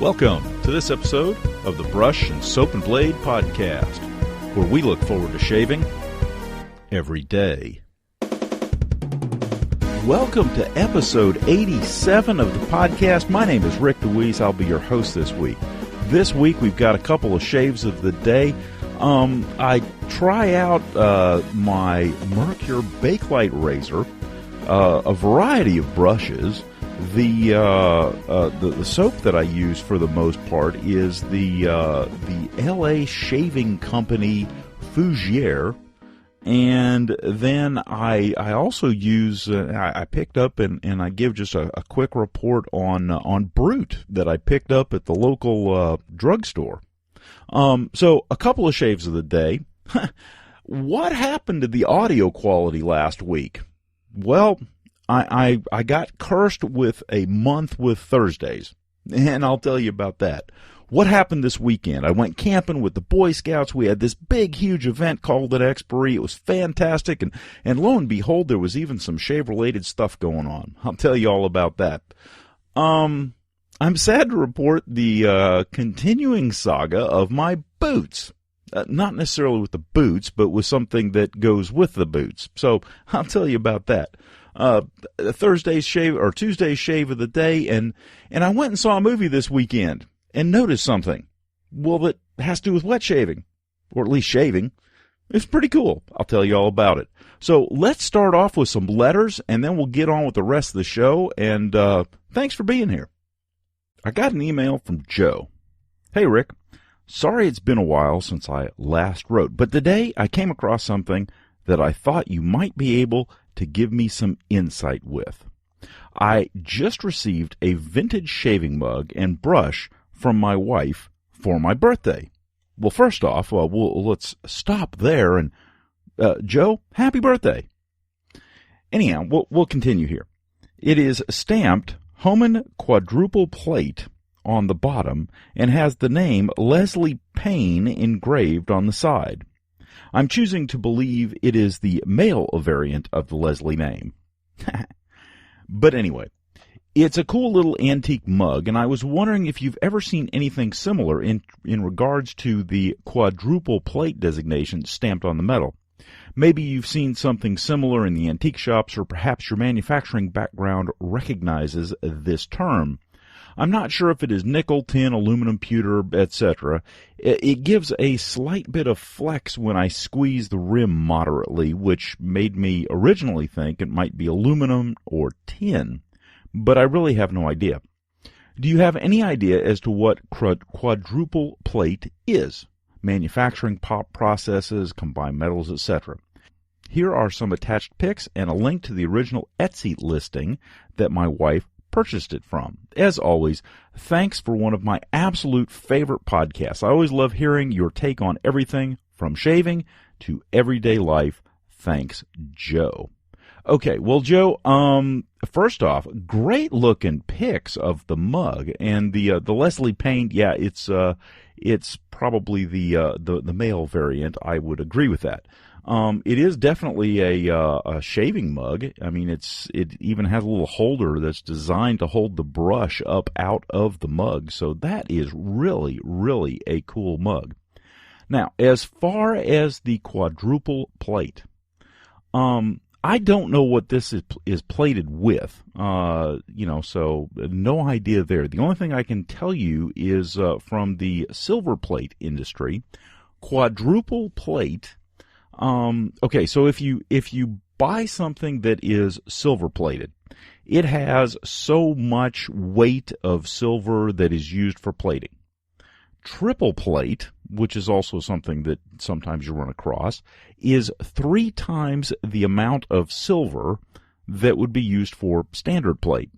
Welcome to this episode of the Brush and Soap and Blade Podcast, where we look forward to shaving every day. Welcome to episode 87 of the podcast. My name is Rick DeWeese. I'll be your host this week. This week we've got a couple of shaves of the day. I try out my Mercure Bakelite razor, a variety of brushes. The soap that I use for the most part is the LA Shaving Company Fougere, and then I also use I picked up and I give just a quick report on Brute that I picked up at the local drugstore. So a couple of shaves of the day. What happened to the audio quality last week? Well, I got cursed with a month with Thursdays, and I'll tell you about that. What happened this weekend? I went camping with the Boy Scouts. We had this big, huge event called at Exporee. It was fantastic, and lo and behold, there was even some shave-related stuff going on. I'll tell you all about that. I'm sad to report the continuing saga of my boots. Not necessarily with the boots, but with something that goes with the boots. So I'll tell you about that. Thursday's shave or Tuesday's shave of the day, and I went and saw a movie this weekend and noticed something. Well, that has to do with wet shaving, or at least shaving. It's pretty cool. I'll tell you all about it. So let's start off with some letters, and then we'll get on with the rest of the show. And thanks for being here. I got an email from Joe. Hey, Rick. Sorry it's been a while since I last wrote, but today I came across something that I thought you might be able to give me some insight with. I just received a vintage shaving mug and brush from my wife for my birthday. Well, first off, let's stop there and, Joe, happy birthday. Anyhow, we'll continue here. It is stamped Homan quadruple plate on the bottom and has the name Leslie Payne engraved on the side. I'm choosing to believe it is the male variant of the Leslie name. But anyway, it's a cool little antique mug, and I was wondering if you've ever seen anything similar in regards to the quadruple plate designation stamped on the metal. Maybe you've seen something similar in the antique shops, or perhaps your manufacturing background recognizes this term. I'm not sure if it is nickel, tin, aluminum, pewter, etc. It gives a slight bit of flex when I squeeze the rim moderately, which made me originally think it might be aluminum or tin, but I really have no idea. Do you have any idea as to what quadruple plate is? Manufacturing processes, combined metals, etc. Here are some attached pics and a link to the original Etsy listing that my wife purchased it from. As always, thanks for one of my absolute favorite podcasts. I always love hearing your take on everything from shaving to everyday life. Thanks, Joe. Okay, well, Joe, first off, great looking pics of the mug and the Leslie Payne. Yeah, it's probably the male variant. I would agree with that. It is definitely a shaving mug. I mean, it even has a little holder that's designed to hold the brush up out of the mug. So that is really, really a cool mug. Now, as far as the quadruple plate, I don't know what this is plated with. So no idea there. The only thing I can tell you is from the silver plate industry, quadruple plate. Okay, so if you buy something that is silver plated, it has so much weight of silver that is used for plating. Triple plate, which is also something that sometimes you run across, is 3 times the amount of silver that would be used for standard plate.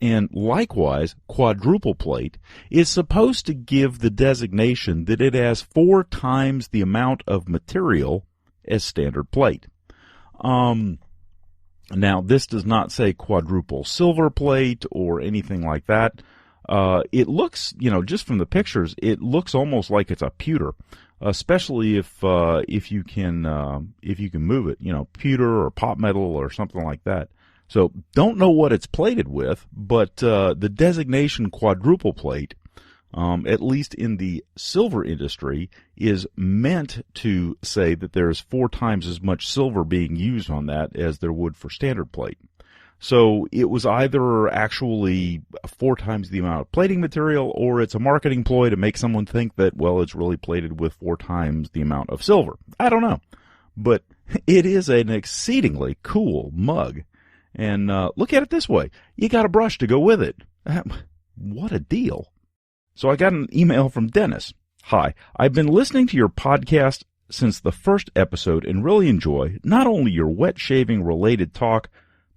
And likewise, quadruple plate is supposed to give the designation that it has 4 times the amount of material as standard plate. Now, this does not say quadruple silver plate or anything like that. It looks, just from the pictures, it looks almost like it's a pewter, especially if you can move it, pewter or pot metal or something like that. So don't know what it's plated with, but the designation quadruple plate at least in the silver industry, is meant to say that there's 4 times as much silver being used on that as there would for standard plate. So it was either actually 4 times the amount of plating material, or it's a marketing ploy to make someone think that, well, it's really plated with 4 times the amount of silver. I don't know. But it is an exceedingly cool mug. And look at it this way. You got a brush to go with it. What a deal. So I got an email from Dennis. Hi, I've been listening to your podcast since the first episode and really enjoy not only your wet shaving related talk,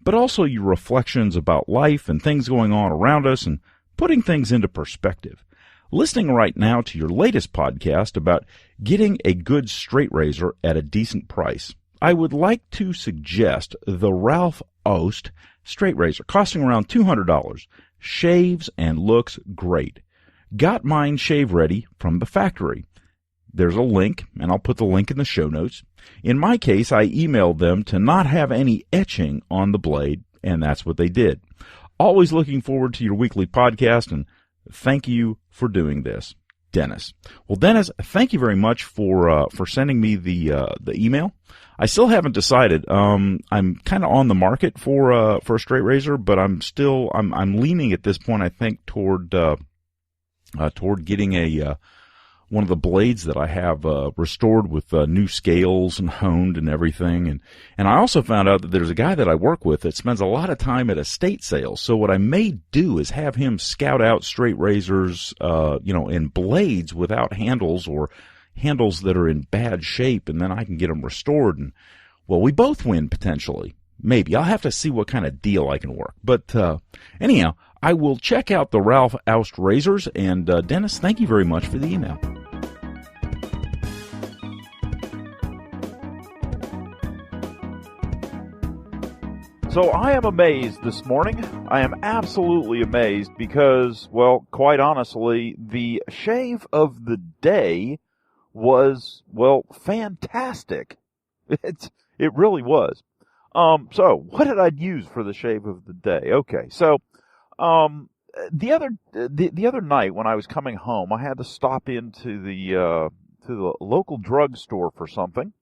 but also your reflections about life and things going on around us and putting things into perspective. Listening right now to your latest podcast about getting a good straight razor at a decent price, I would like to suggest the Ralph Ost straight razor, costing around $200. Shaves and looks great. Got mine shave ready from the factory. There's a link, and I'll put the link in the show notes. In my case, I emailed them to not have any etching on the blade, and that's what they did. Always looking forward to your weekly podcast, and thank you for doing this, Dennis. Well, Dennis, thank you very much for sending me the email. I still haven't decided. I'm kind of on the market for a straight razor, but I'm leaning at this point, I think, toward getting one of the blades that I have restored with new scales and honed and everything. And I also found out that there's a guy that I work with that spends a lot of time at estate sales. So what I may do is have him scout out straight razors, in blades without handles, or handles that are in bad shape, and then I can get them restored. And, well, we both win potentially. Maybe. I'll have to see what kind of deal I can work. But anyhow, I will check out the Ralph Oust razors. And Dennis, thank you very much for the email. So I am amazed this morning. I am absolutely amazed because, well, quite honestly, the shave of the day was, well, fantastic. It really was. So what did I use for the shave of the day? Okay, so the other night when I was coming home, I had to stop into the local drugstore for something.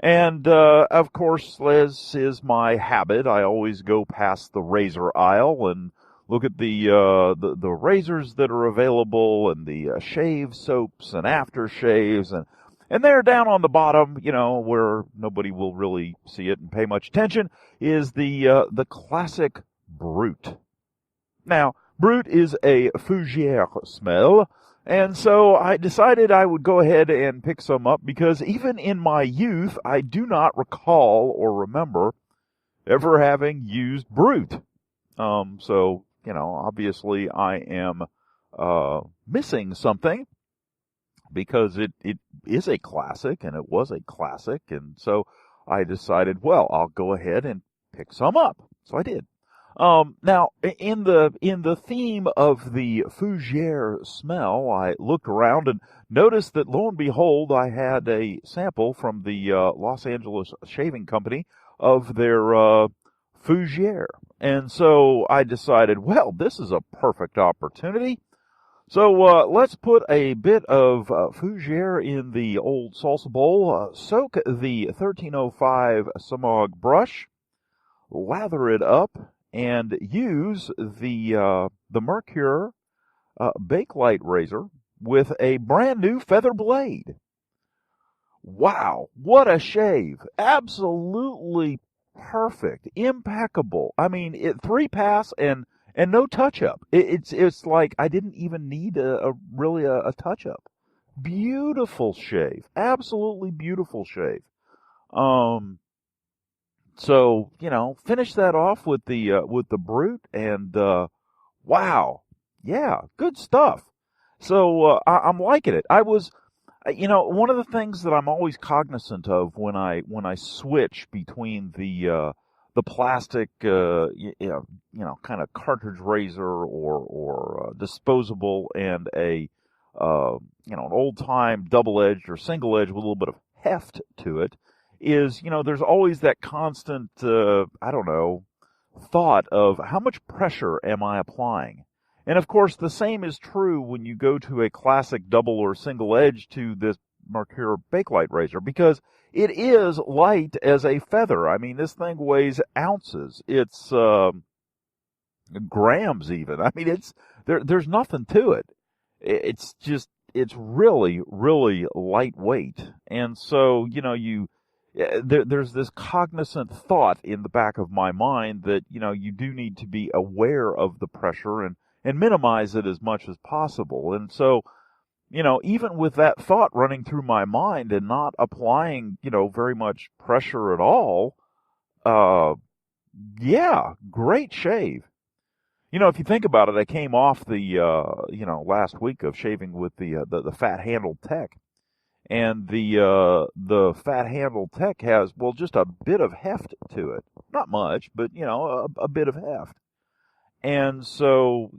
And, of course, as is my habit, I always go past the razor aisle and look at the razors that are available and the shave soaps and aftershaves. And there down on the bottom, where nobody will really see it and pay much attention, is the classic Brut. Now, Brut is a fougère smell. And so I decided I would go ahead and pick some up because even in my youth, I do not recall or remember ever having used Brut. So, obviously I am missing something because it is a classic and it was a classic. And so I decided, well, I'll go ahead and pick some up. So I did. Now, in the theme of the fougère smell, I looked around and noticed that, lo and behold, I had a sample from the Los Angeles Shaving Company of their fougère. And so I decided, well, this is a perfect opportunity. So let's put a bit of fougère in the old salsa bowl, soak the 1305 Samog brush, lather it up, and use the Mercure Bakelite razor with a brand new feather blade. Wow, what a shave. Absolutely perfect, impeccable. I mean, 3-pass and no touch-up. It's like I didn't even need really a touch-up. Beautiful shave. Absolutely beautiful shave. So, finish that off with the Brut, and wow, yeah, good stuff. So I'm liking it. I was, one of the things that I'm always cognizant of when I switch between the plastic, kind of cartridge razor or disposable and an old time double edged or single edged with a little bit of heft to it, is, there's always that constant, thought of how much pressure am I applying? And of course, the same is true when you go to a classic double or single edge to this Mercure Bakelite razor, because it is light as a feather. I mean, this thing weighs ounces. It's grams even. I mean, there's nothing to it. It's really, really lightweight. And so, there's this cognizant thought in the back of my mind that, you do need to be aware of the pressure and minimize it as much as possible. And so, even with that thought running through my mind and not applying, very much pressure at all, great shave. If you think about it, I came off the, last week of shaving with the fat handled tech. And the fat handled tech has, well, just a bit of heft to it. Not much, but, a bit of heft. And so,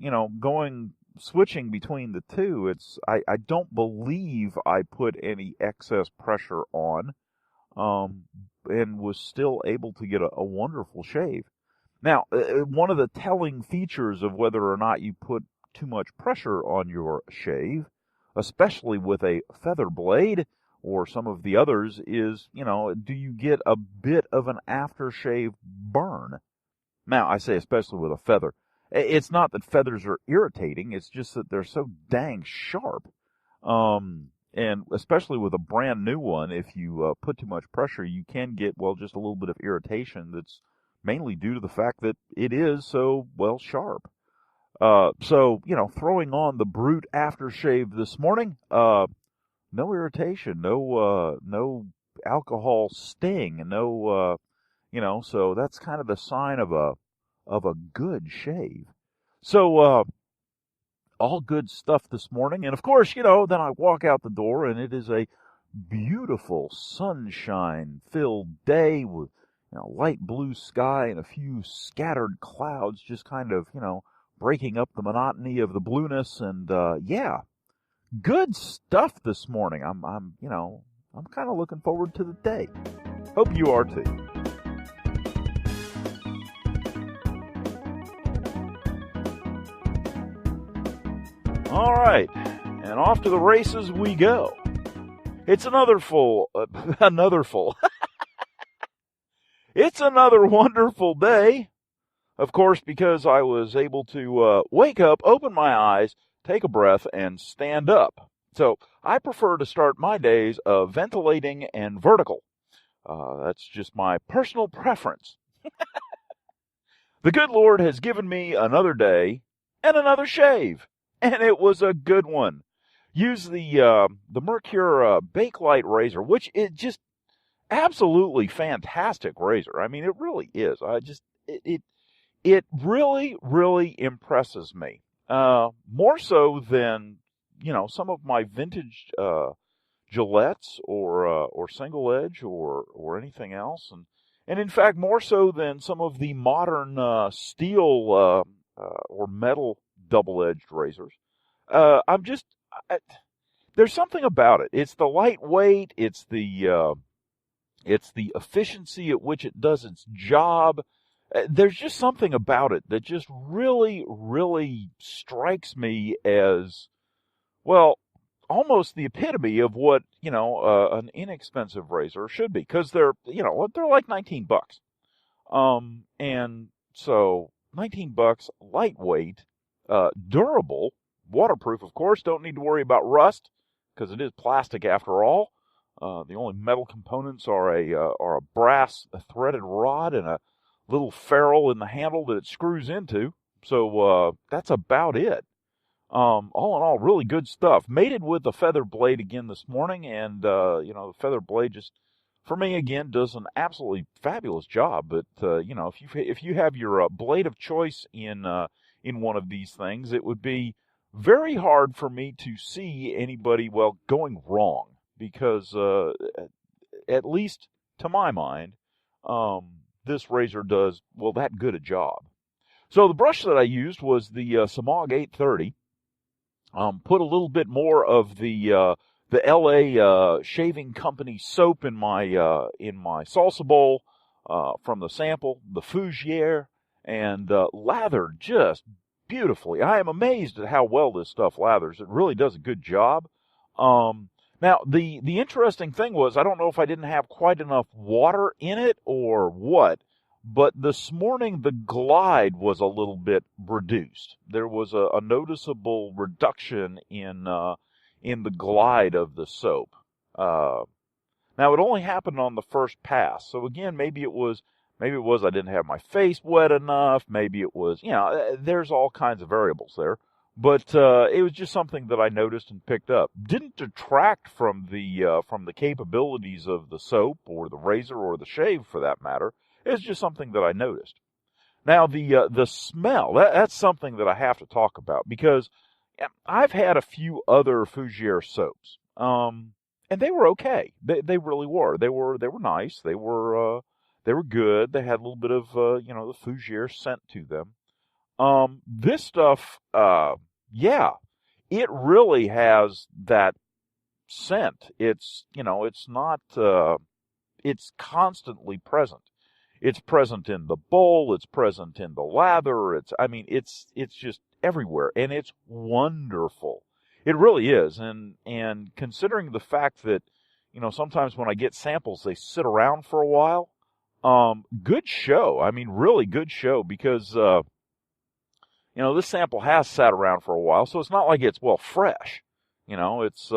switching between the two, I don't believe I put any excess pressure on, and was still able to get a wonderful shave. Now, one of the telling features of whether or not you put too much pressure on your shave, especially with a feather blade or some of the others, is, do you get a bit of an aftershave burn? Now, I say especially with a feather. It's not that feathers are irritating, it's just that they're so dang sharp. And especially with a brand new one, if you put too much pressure, you can get, well, just a little bit of irritation that's mainly due to the fact that it is so, well, sharp. So, throwing on the Brute aftershave this morning, no irritation, no alcohol sting, no, so that's kind of the sign of a good shave. So, all good stuff this morning. And of course, then I walk out the door and it is a beautiful sunshine-filled day with, light blue sky and a few scattered clouds just kind of, breaking up the monotony of the blueness. And, good stuff this morning. I'm kind of looking forward to the day. Hope you are too. All right, and off to the races we go. It's another It's another wonderful day. Of course, because I was able to wake up, open my eyes, take a breath, and stand up. So I prefer to start my days ventilating and vertical. That's just my personal preference. The good Lord has given me another day and another shave. And it was a good one. Use the Mercure Bakelite razor, which is just absolutely fantastic razor. I mean, it really is. It really, really impresses me. More so than, some of my vintage Gillettes or single edge or anything else. And in fact, more so than some of the modern steel or metal double-edged razors. There's something about it. It's the lightweight. It's the efficiency at which it does its job. There's just something about it that just really, really strikes me as, well, almost the epitome of what, an inexpensive razor should be. Because they're like $19. And so $19, lightweight, durable, waterproof, of course. Don't need to worry about rust because it is plastic after all. The only metal components are a brass threaded rod and a little ferrule in the handle that it screws into. So that's about it. All in all, really good stuff. Mated with the feather blade again this morning, and the feather blade just, for me again, does an absolutely fabulous job. But if you have your blade of choice in one of these things, it would be very hard for me to see anybody, going wrong, because at least to my mind, this razor does, that good a job. So the brush that I used was the Samog 830. Put a little bit more of the LA Shaving Company soap in my salsa bowl from the sample, the Fougere, and lathered just beautifully. I am amazed at how well this stuff lathers. It really does a good job. Now, the interesting thing was, I don't know if I didn't have quite enough water in it or what, but this morning the glide was a little bit reduced. There was a noticeable reduction in the glide of the soap. Now, it only happened on the first pass. So again, maybe it was I didn't have my face wet enough. Maybe it was, there's all kinds of variables there. But it was just something that I noticed and picked up. Didn't detract from the capabilities of the soap or the razor or the shave, for that matter. It's just something that I noticed. Now, the smell, that's something that I have to talk about, because I've had a few other Fougere soaps, and they were okay. They really were. They were nice. They were good. They had a little bit of the Fougere scent to them. This stuff, it really has that scent. It's not, it's constantly present. It's present in the bowl. It's present in the lather. It's just everywhere, and it's wonderful. It really is. And considering the fact that, sometimes when I get samples, they sit around for a while. Good show. I mean, really good show, because, this sample has sat around for a while, so it's not like it's, fresh. It's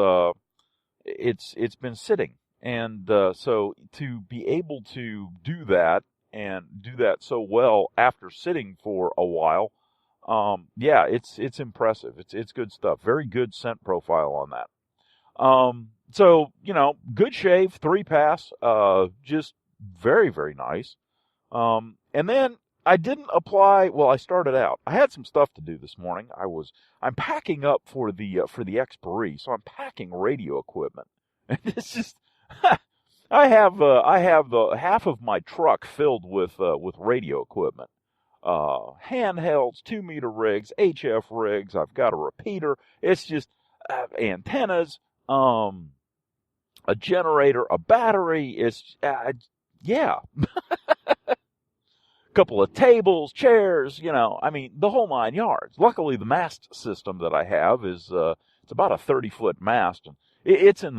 been sitting. And, so to be able to do that and do that so well after sitting for a while, it's impressive. It's good stuff. Very good scent profile on that. So, good shave, 3 pass, just very, very nice. And then I didn't apply, I started out. I had some stuff to do this morning. I'm packing up for the Exporee, so I'm packing radio equipment. And it's just, I have the half of my truck filled with radio equipment. Handhelds, 2-meter rigs, HF rigs. I've got a repeater. It's just antennas, a generator, a battery. It's couple of tables, chairs. The whole 9 yards. Luckily, the mast system that I have is it's about a 30-foot mast, and it's in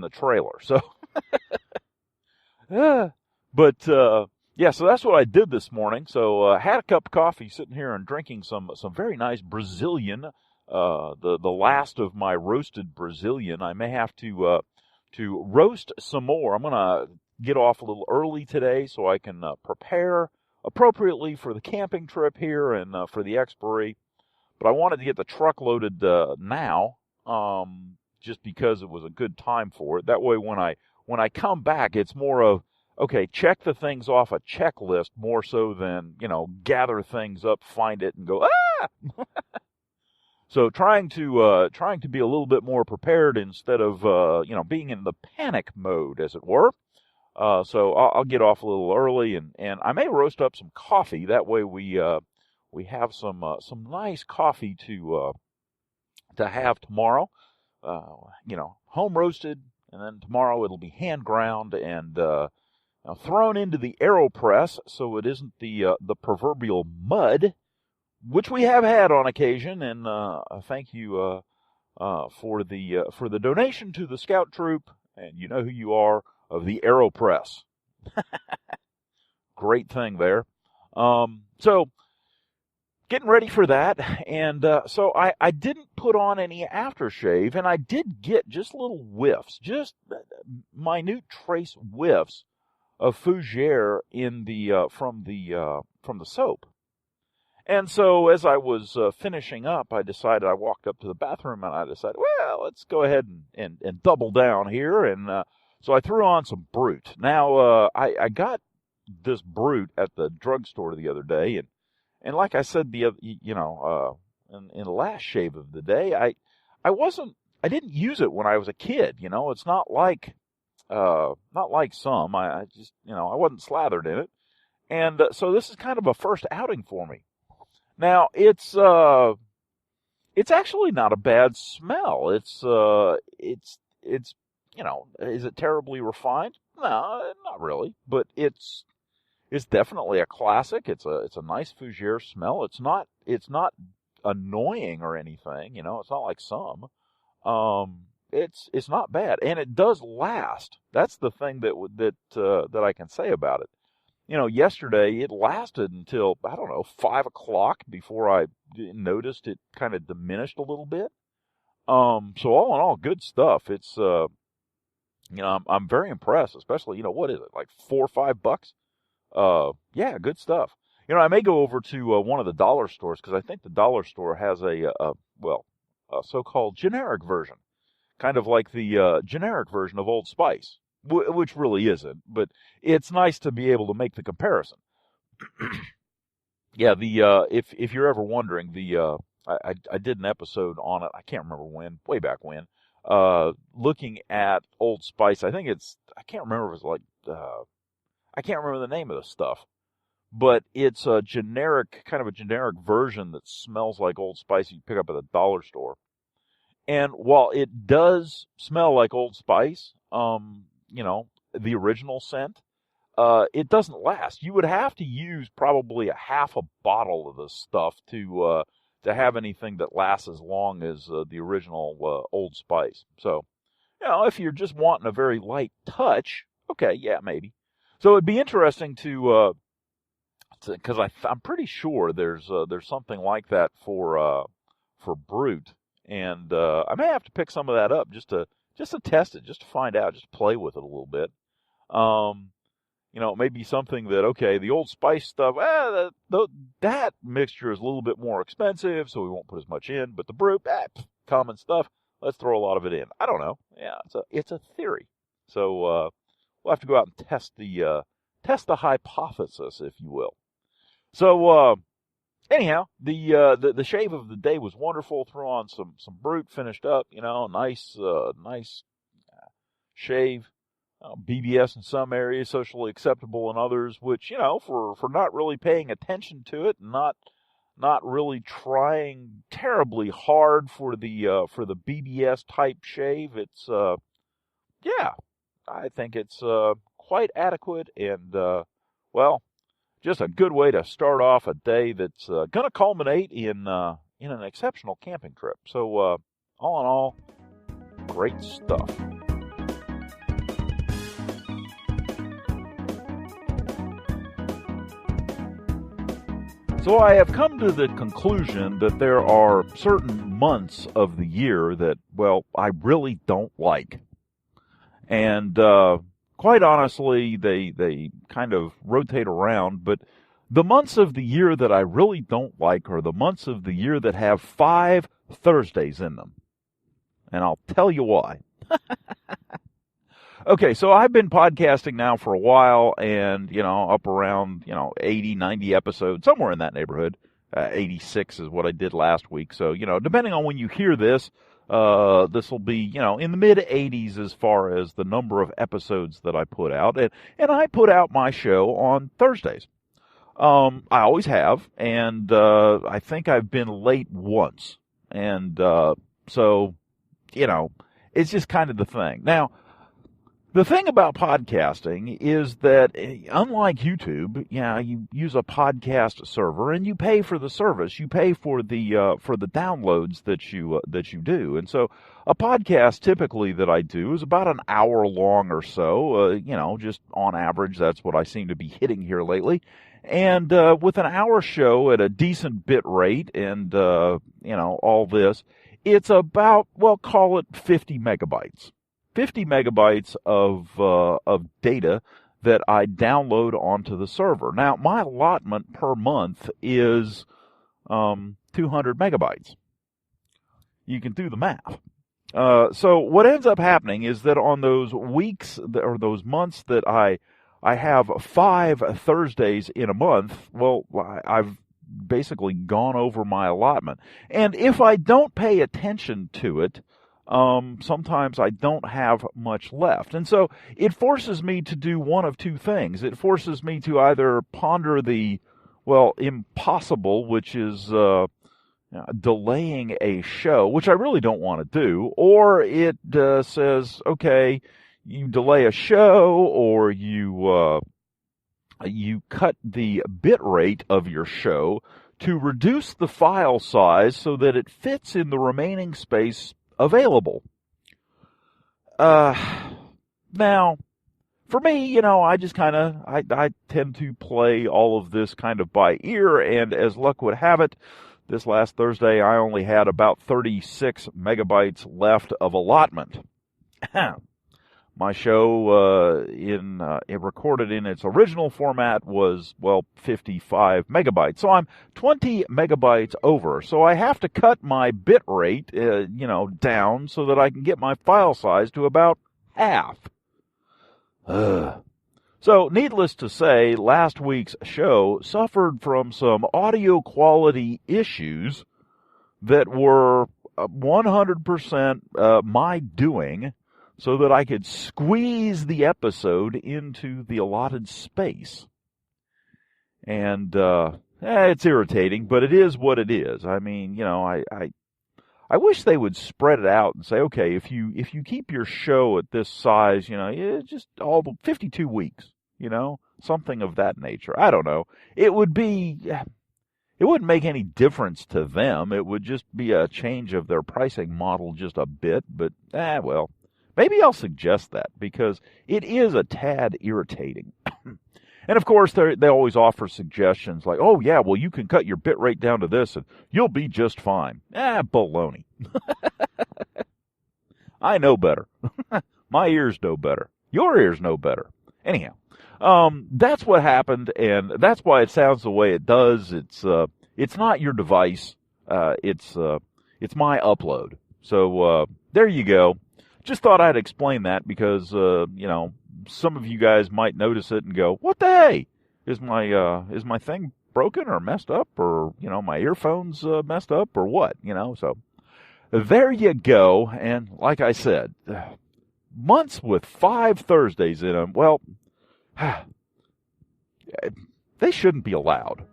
the trailer. So, so that's what I did this morning. So I had a cup of coffee, sitting here and drinking some very nice Brazilian, the last of my roasted Brazilian. I may have to roast some more. I'm gonna get off a little early today so I can prepare appropriately for the camping trip here and for the Exporee. But I wanted to get the truck loaded now, just because it was a good time for it. That way, when I come back, it's more of, okay, check the things off a checklist more so than, gather things up, find it, and go, ah! So trying to be a little bit more prepared instead of, being in the panic mode, as it were. So I'll get off a little early, and I may roast up some coffee. That way we have some nice coffee to have tomorrow. Home roasted, and then tomorrow it'll be hand ground and thrown into the AeroPress, so it isn't the proverbial mud, which we have had on occasion. And thank you for the donation to the Scout Troop, and you know who you are, of the AeroPress. Great thing there. So getting ready for that, and so I didn't put on any aftershave, and I did get just little whiffs, just minute trace whiffs of fougere in the from the soap. And so as I was finishing up, I walked up to the bathroom, and I decided, well, let's go ahead and double down here. And so I threw on some Brute. Now, I got this Brute at the drugstore the other day, and like I said, in the last shave of the day, I didn't use it when I was a kid. It's not like some. I just, I wasn't slathered in it. And so this is kind of a first outing for me. Now, it's actually not a bad smell. It's is it terribly refined? No, not really. But it's definitely a classic. It's a nice fougere smell. It's not annoying or anything. It's not like some. It's not bad, and it does last. That's the thing that I can say about it. Yesterday it lasted until, I don't know, 5 o'clock before I noticed it kind of diminished a little bit. So all in all, good stuff. It's I'm very impressed, especially, what is it, like $4 or $5? Yeah, good stuff. I may go over to one of the dollar stores, because I think the dollar store has a so-called generic version, kind of like the generic version of Old Spice, which really isn't, but it's nice to be able to make the comparison. Yeah, if you're ever wondering, I did an episode on it. I can't remember when, way back when, looking at Old Spice. I can't remember if it was like, I can't remember the name of the stuff, but it's a generic version that smells like Old Spice you pick up at the dollar store. And while it does smell like Old Spice, the original scent, it doesn't last. You would have to use probably a half a bottle of this stuff to have anything that lasts as long as the original Old Spice. So, if you're just wanting a very light touch, okay, yeah, maybe. So it'd be interesting to because I'm pretty sure there's something like that for Brute, and I may have to pick some of that up just to test it, just to find out, just to play with it a little bit. It may be something that, okay, the Old Spice stuff, that mixture is a little bit more expensive, so we won't put as much in. But the Brute, common stuff, let's throw a lot of it in. I don't know. Yeah, it's a theory. So we'll have to go out and test the hypothesis, if you will. So anyhow, the shave of the day was wonderful. Threw on some Brute, finished up. Nice shave. BBS in some areas, socially acceptable in others, which, for not really paying attention to it, not really trying terribly hard for the BBS type shave, it's, I think it's, quite adequate and, just a good way to start off a day that's, gonna culminate in an exceptional camping trip. So, all in all, great stuff. So I have come to the conclusion that there are certain months of the year that, I really don't like. And quite honestly, they kind of rotate around, but the months of the year that I really don't like are the months of the year that have 5 Thursdays in them. And I'll tell you why. Okay, so I've been podcasting now for a while, and, up around, 80, 90 episodes, somewhere in that neighborhood. 86 is what I did last week. So, depending on when you hear this, this will be, in the mid-80s as far as the number of episodes that I put out. And I put out my show on Thursdays. I always have, and I think I've been late once. And so, it's just kind of the thing. Now, the thing about podcasting is that, unlike YouTube, you use a podcast server and you pay for the service. You pay for the downloads that you do. And so a podcast typically that I do is about an hour long or so. Just on average, that's what I seem to be hitting here lately. And with an hour show at a decent bit rate and all this, it's about, call it 50 megabytes. 50 megabytes of data that I download onto the server. Now, my allotment per month is 200 megabytes. You can do the math. So what ends up happening is that on those weeks or those months that I have 5 Thursdays in a month, I've basically gone over my allotment. And if I don't pay attention to it, sometimes I don't have much left. And so it forces me to do one of two things. It forces me to either ponder the, impossible, which is delaying a show, which I really don't want to do, or it says, okay, you delay a show, or you cut the bit rate of your show to reduce the file size so that it fits in the remaining space available. Now, for me, I just I tend to play all of this kind of by ear, and as luck would have it, this last Thursday I only had about 36 megabytes left of allotment. My show, it recorded in its original format was, 55 megabytes. So I'm 20 megabytes over. So I have to cut my bit rate, down so that I can get my file size to about half. So, needless to say, last week's show suffered from some audio quality issues that were 100% my doing, so that I could squeeze the episode into the allotted space. And it's irritating, but it is what it is. I mean, I wish they would spread it out and say, okay, if you keep your show at this size, just all the 52 weeks, something of that nature. I don't know. It wouldn't make any difference to them. It would just be a change of their pricing model just a bit, but well. Maybe I'll suggest that, because it is a tad irritating. And of course, they always offer suggestions like, oh yeah, well you can cut your bit rate down to this and you'll be just fine. Baloney. I know better. My ears know better. Your ears know better. Anyhow, that's what happened, and that's why it sounds the way it does. It's not your device. It's my upload. So, there you go. Just thought I'd explain that because, some of you guys might notice it and go, what the hey? Is my thing broken or messed up, or, my earphones messed up, or what? So there you go. And like I said, months with 5 Thursdays in them, well, they shouldn't be allowed.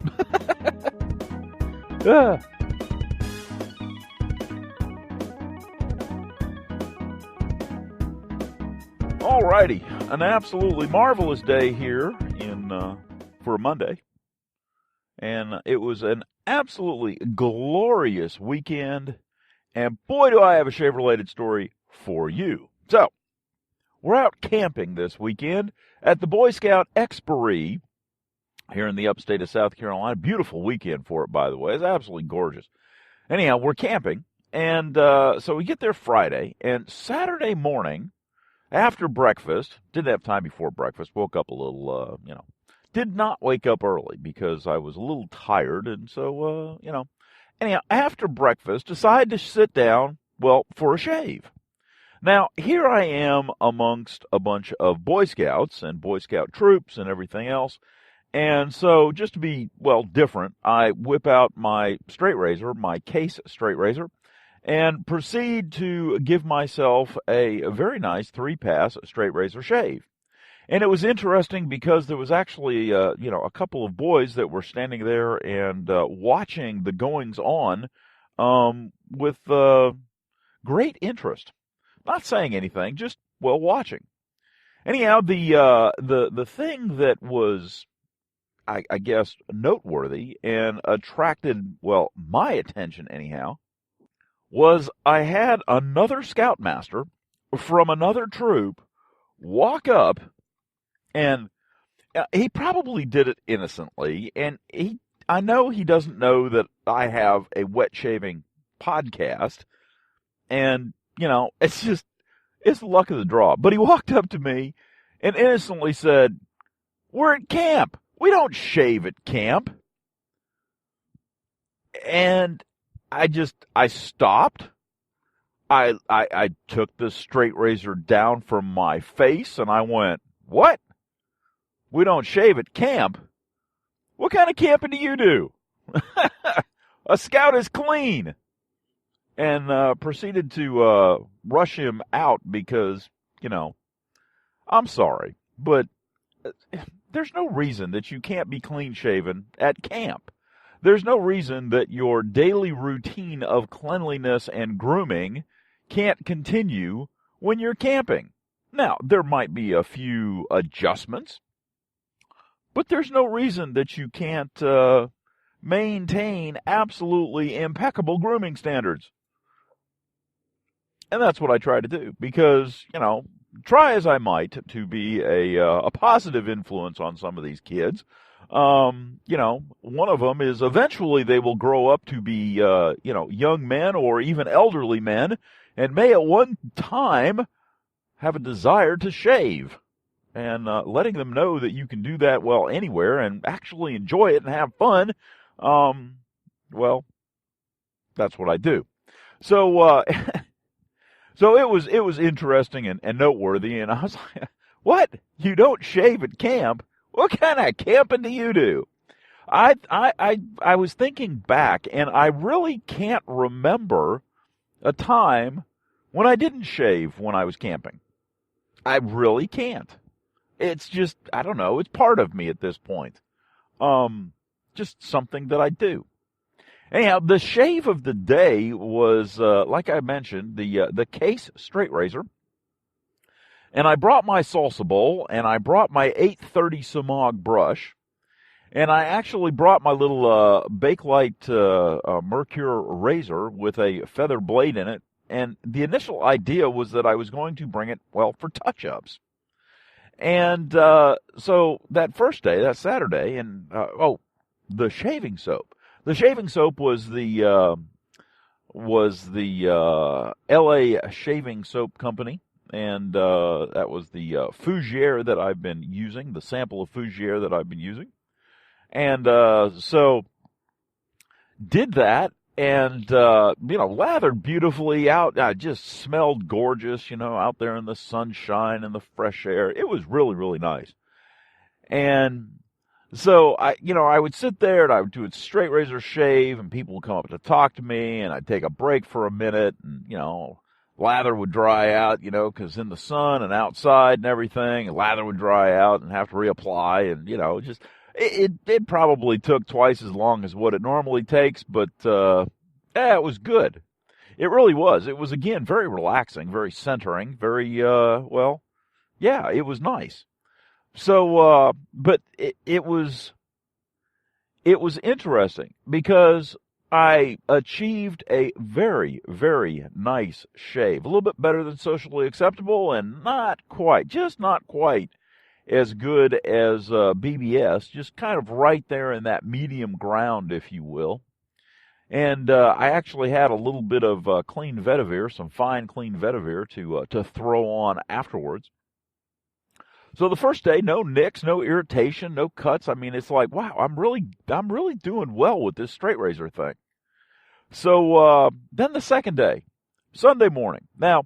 Alrighty, an absolutely marvelous day here for a Monday, and it was an absolutely glorious weekend, and boy do I have a shave-related story for you. So, we're out camping this weekend at the Boy Scout Exporee here in the upstate of South Carolina. Beautiful weekend for it, by the way. It's absolutely gorgeous. Anyhow, we're camping, and so we get there Friday, and Saturday morning, after breakfast, didn't have time before breakfast, woke up a little, did not wake up early because I was a little tired, and so, anyhow, after breakfast, decided to sit down, for a shave. Now, here I am amongst a bunch of Boy Scouts and Boy Scout troops and everything else, and so just to be, different, I whip out my straight razor, my Case straight razor, and proceed to give myself a very nice 3-pass straight razor shave. And it was interesting because there was actually, a couple of boys that were standing there and watching the goings-on with great interest. Not saying anything, just, watching. Anyhow, the thing that was, I guess, noteworthy and attracted, my attention anyhow, was I had another scoutmaster from another troop walk up, and he probably did it innocently, and I know he doesn't know that I have a wet shaving podcast, and, it's the luck of the draw. But he walked up to me and innocently said, "We're at camp. We don't shave at camp." And I stopped. I took the straight razor down from my face and I went, "What? We don't shave at camp? What kind of camping do you do? A scout is clean." And proceeded to rush him out because, I'm sorry, but there's no reason that you can't be clean shaven at camp. There's no reason that your daily routine of cleanliness and grooming can't continue when you're camping. Now, there might be a few adjustments, but there's no reason that you can't maintain absolutely impeccable grooming standards. And that's what I try to do because, try as I might to be a positive influence on some of these kids. One of them is eventually they will grow up to be, young men or even elderly men and may at one time have a desire to shave. And letting them know that you can do that anywhere and actually enjoy it and have fun, that's what I do. So, so it was interesting and noteworthy, and I was like, what? You don't shave at camp? What kind of camping do you do? I was thinking back, and I really can't remember a time when I didn't shave when I was camping. I really can't. It's just, I don't know, it's part of me at this point. Just something that I do. Anyhow, the shave of the day was, like I mentioned, the Case straight razor. And I brought my salsa bowl, and I brought my 830 Samag brush, and I actually brought my little Bakelite Mercure razor with a feather blade in it. And the initial idea was that I was going to bring it, for touch-ups. And so that first day, that Saturday, and the shaving soap. The shaving soap was the L.A. Shaving Soap Company, and that was the Fougere that I've been using, the sample of Fougere that I've been using. And so did that, and lathered beautifully out. I just smelled gorgeous, out there in the sunshine and the fresh air. It was really, really nice. And so I would sit there and I would do a straight razor shave, and people would come up to talk to me, and I'd take a break for a minute, and lather would dry out, because in the sun and outside and everything, lather would dry out and have to reapply, and just it probably took twice as long as what it normally takes, but it was good. It really was. It was, again, very relaxing, very centering, very it was nice. So, but it was interesting because I achieved a very, very nice shave. A little bit better than socially acceptable, and not quite as good as BBS, just kind of right there in that medium ground, if you will. And I actually had a little bit of clean vetiver, some fine clean vetiver to throw on afterwards. So the first day, no nicks, no irritation, no cuts. I mean, it's like, wow, I'm really doing well with this straight razor thing. So then the second day, Sunday morning. Now,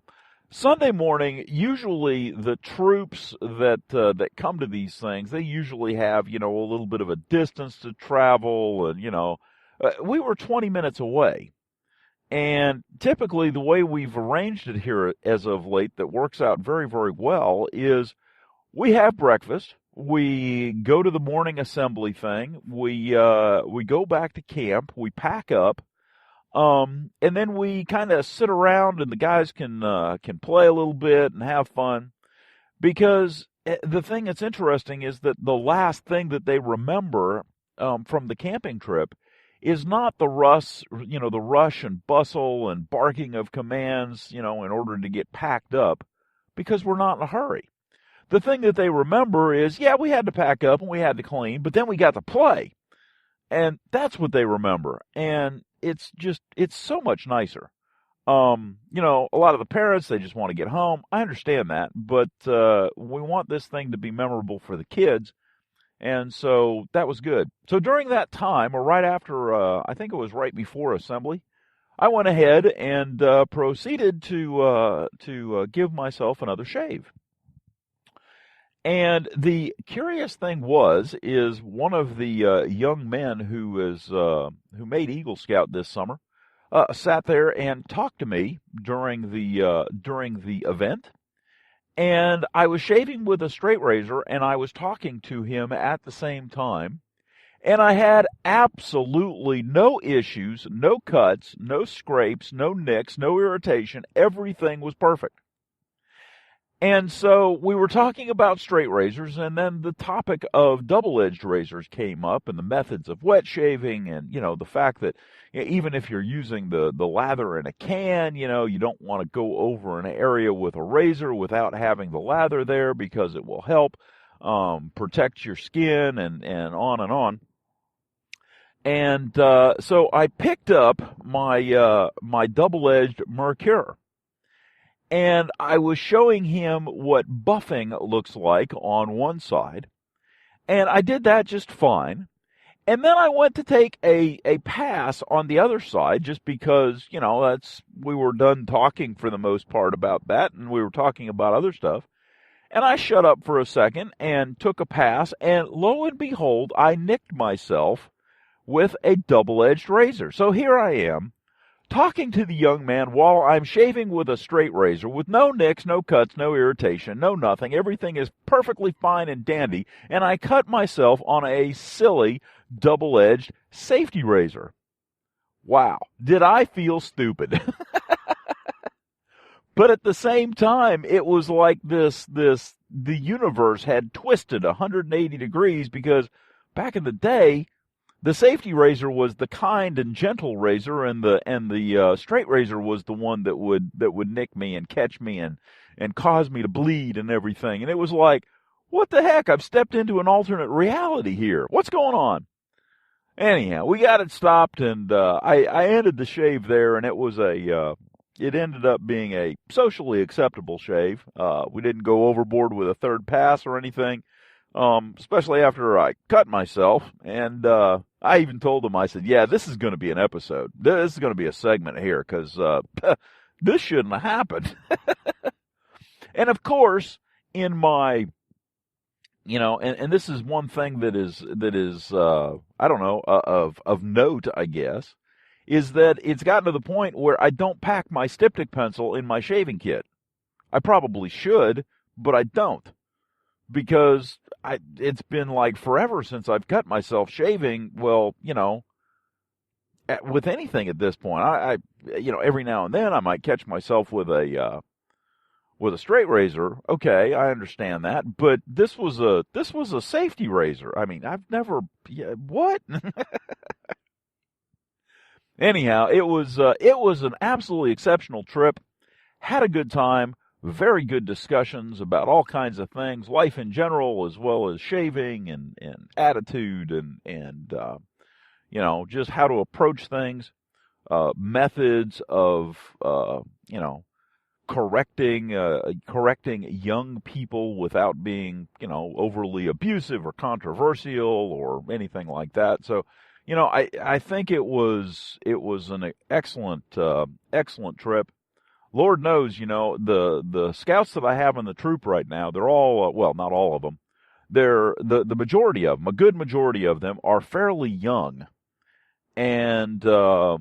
Sunday morning, usually the troops that come to these things, they usually have, a little bit of a distance to travel, and, we were 20 minutes away. And typically the way we've arranged it here as of late that works out very, very well is we have breakfast, we go to the morning assembly thing, we go back to camp, we pack up, and then we kind of sit around and the guys can play a little bit and have fun. Because the thing that's interesting is that the last thing that they remember from the camping trip is not the rush and bustle and barking of commands, in order to get packed up, because we're not in a hurry. The thing that they remember is, we had to pack up and we had to clean, but then we got to play. And that's what they remember. And it's so much nicer. A lot of the parents, they just want to get home. I understand that, but we want this thing to be memorable for the kids. And so that was good. So during that time, or right after, I think it was right before assembly, I went ahead and proceeded to give myself another shave. And the curious thing is one of the young men who made Eagle Scout this summer sat there and talked to me during the event. And I was shaving with a straight razor, and I was talking to him at the same time. And I had absolutely no issues, no cuts, no scrapes, no nicks, no irritation. Everything was perfect. And so we were talking about straight razors, and then the topic of double-edged razors came up, and the methods of wet shaving, and, the fact that even if you're using the lather in a can, you don't want to go over an area with a razor without having the lather there because it will help protect your skin and on and on. And so I picked up my my double-edged Mercure. And I was showing him what buffing looks like on one side. And I did that just fine. And then I went to take a pass on the other side just because, we were done talking for the most part about that, and we were talking about other stuff. And I shut up for a second and took a pass, and lo and behold, I nicked myself with a double-edged razor. So here I am, talking to the young man while I'm shaving with a straight razor with no nicks, no cuts, no irritation, no nothing. Everything is perfectly fine and dandy, and I cut myself on a silly double-edged safety razor. Wow, did I feel stupid. But at the same time, it was like the universe had twisted 180 degrees, because back in the day, the safety razor was the kind and gentle razor, and the straight razor was the one that would nick me and catch me and cause me to bleed and everything. And it was like, what the heck? I've stepped into an alternate reality here. What's going on? Anyhow, we got it stopped, and I ended the shave there, and it ended up being a socially acceptable shave. We didn't go overboard with a third pass or anything. Especially after I cut myself, and I even told him, I said, yeah, this is going to be an episode. This is going to be a segment here, because this shouldn't have happened. And of course, in my, and this is one thing that is I don't know, of note, I guess, is that it's gotten to the point where I don't pack my styptic pencil in my shaving kit. I probably should, but I don't. Because it's been like forever since I've cut myself shaving. Well, with anything at this point, I every now and then I might catch myself with a straight razor. Okay, I understand that, but this was a safety razor. I mean, I've never what? Anyhow, it was an absolutely exceptional trip. Had a good time. Very good discussions about all kinds of things, life in general, as well as shaving and attitude and just how to approach things, methods of, correcting young people without being, overly abusive or controversial or anything like that. So, I think it was an excellent trip. Lord knows, the scouts that I have in the troop right now, they're all, well, not all of them. They're the majority of them, a good majority of them, are fairly young. And the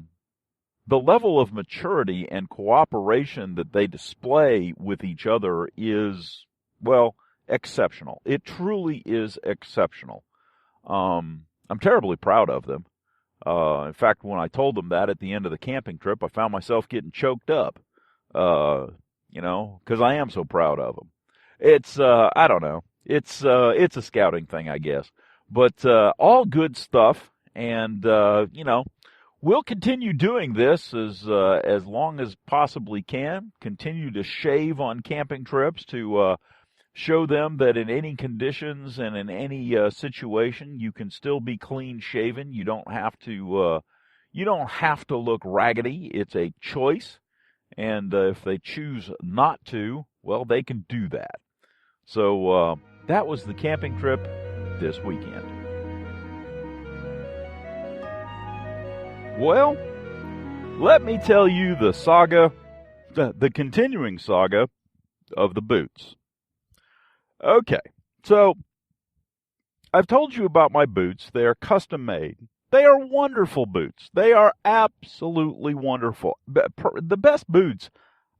level of maturity and cooperation that they display with each other is, well, exceptional. It truly is exceptional. I'm terribly proud of them. In fact, when I told them that at the end of the camping trip, I found myself getting choked up. Because I am so proud of them. It's, I don't know. It's a scouting thing, I guess. But, all good stuff. And, we'll continue doing this as long as possibly can. Continue to shave on camping trips to, show them that in any conditions and in any, situation, you can still be clean shaven. You don't have to look raggedy. It's a choice. And if they choose not to, well, they can do that. So that was the camping trip this weekend. Well, let me tell you the saga, the continuing saga of the boots. Okay, so I've told you about my boots. They are custom made. They are wonderful boots. They are absolutely wonderful. The best boots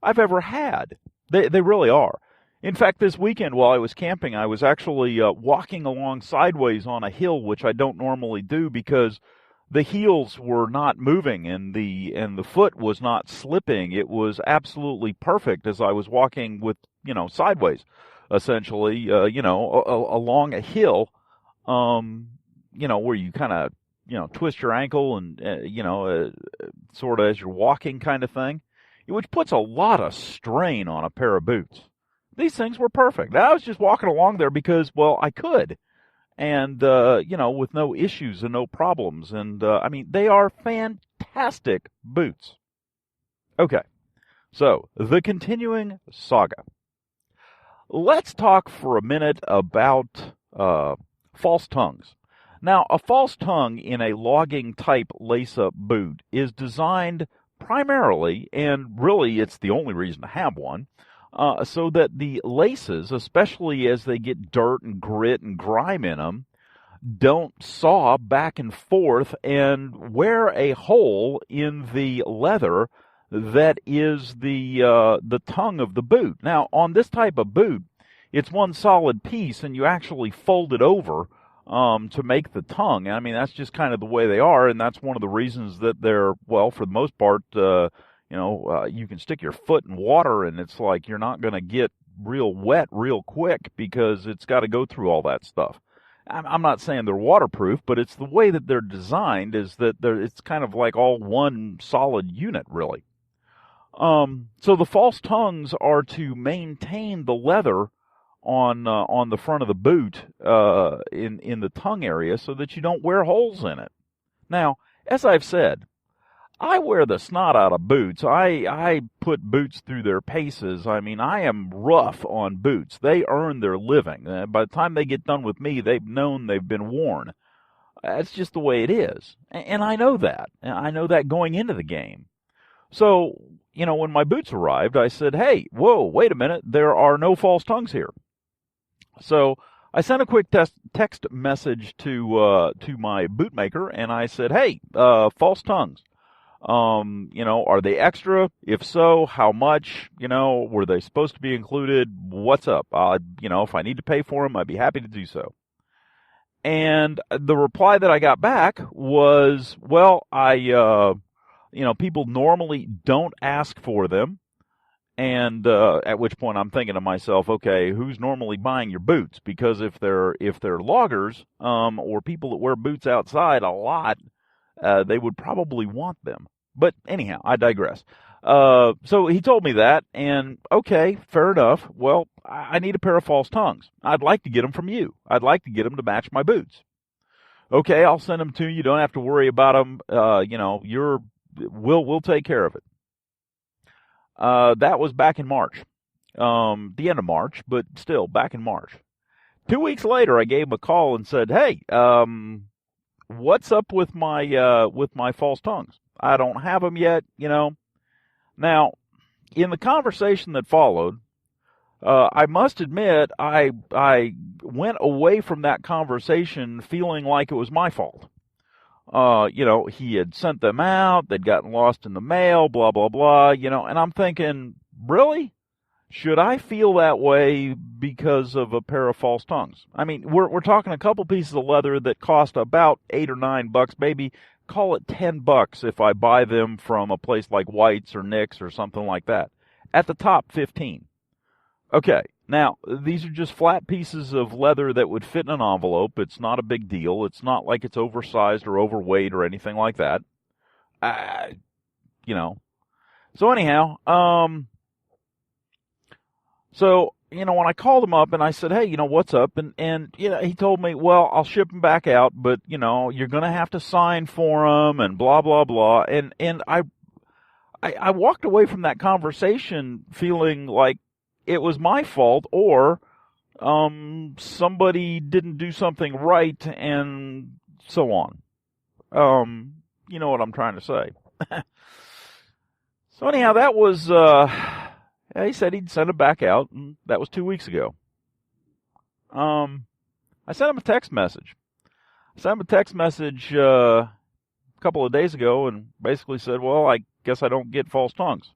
I've ever had. They really are. In fact, this weekend while I was camping, I was actually walking along sideways on a hill, which I don't normally do because the heels were not moving and the foot was not slipping. It was absolutely perfect as I was walking with sideways, essentially, along a hill, where you kind of, twist your ankle and, sort of as you're walking kind of thing, which puts a lot of strain on a pair of boots. These things were perfect. I was just walking along there because, well, I could. And, with no issues and no problems. And, they are fantastic boots. Okay. So, the continuing saga. Let's talk for a minute about, false tongues. Now, a false tongue in a logging type lace-up boot is designed primarily, and really it's the only reason to have one, so that the laces, especially as they get dirt and grit and grime in them, don't saw back and forth and wear a hole in the leather that is the tongue of the boot. Now, on this type of boot, it's one solid piece, and you actually fold it over to make the tongue. That's just kind of the way they are, and that's one of the reasons that they're, well, for the most part, you can stick your foot in water and it's like you're not going to get real wet real quick because it's got to go through all that stuff. I'm not saying they're waterproof, but it's the way that they're designed is that it's kind of like all one solid unit, really. So the false tongues are to maintain the leather on the front of the boot in the tongue area so that you don't wear holes in it. Now, as I've said, I wear the snot out of boots. I put boots through their paces. I am rough on boots. They earn their living. By the time they get done with me, they've known they've been worn. That's just the way it is. And I know that. I know that going into the game. So, when my boots arrived, I said, hey, whoa, wait a minute. There are no false tongues here. So I sent a quick text message to my bootmaker, and I said, hey, false tongues. Are they extra? If so, how much? Were they supposed to be included? What's up? If I need to pay for them, I'd be happy to do so. And the reply that I got back was, well, people normally don't ask for them. And, at which point I'm thinking to myself, okay, who's normally buying your boots? Because if they're loggers, or people that wear boots outside a lot, they would probably want them. But anyhow, I digress. So he told me that, and okay, fair enough. Well, I need a pair of false tongues. I'd like to get them from you. I'd like to get them to match my boots. Okay, I'll send them to you. Don't have to worry about them. We'll take care of it. That was back in March. The end of March, but still back in March. 2 weeks later, I gave him a call and said, hey, what's up with my false tongues? I don't have them yet, Now, in the conversation that followed, I must admit, I went away from that conversation feeling like it was my fault. He had sent them out, they'd gotten lost in the mail, blah, blah, blah, and I'm thinking, really? Should I feel that way because of a pair of false tongues? We're talking a couple pieces of leather that cost about $8 or $9, maybe call it $10 if I buy them from a place like White's or Nick's or something like that. At the top, $15. Okay, now, these are just flat pieces of leather that would fit in an envelope. It's not a big deal. It's not like it's oversized or overweight or anything like that. So anyhow, when I called him up and I said, hey, what's up? And he told me, well, I'll ship them back out, but, you're going to have to sign for them and blah, blah, blah. And I walked away from that conversation feeling like it was my fault or somebody didn't do something right and so on. You know what I'm trying to say. So anyhow, that was... he said he'd send it back out, and that was 2 weeks ago. I sent him a text message. A couple of days ago and basically said, well, I guess I don't get false tongues.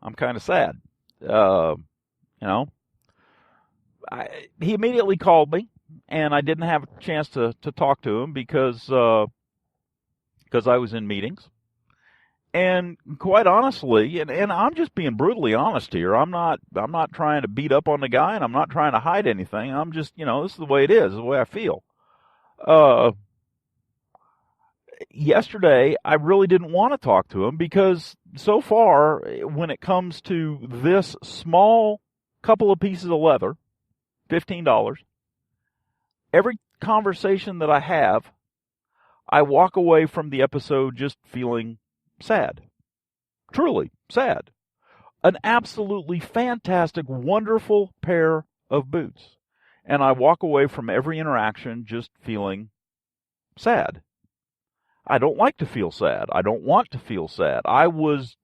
I'm kind of sad. He immediately called me, and I didn't have a chance to talk to him because I was in meetings. And quite honestly, and I'm just being brutally honest here. I'm not trying to beat up on the guy, and I'm not trying to hide anything. I'm just, this is the way it is, the way I feel. Yesterday, I really didn't want to talk to him because so far, when it comes to this small couple of pieces of leather, $15, every conversation that I have, I walk away from the episode just feeling sad. Truly sad. An absolutely fantastic, wonderful pair of boots. And I walk away from every interaction just feeling sad. I don't like to feel sad. I don't want to feel sad. I was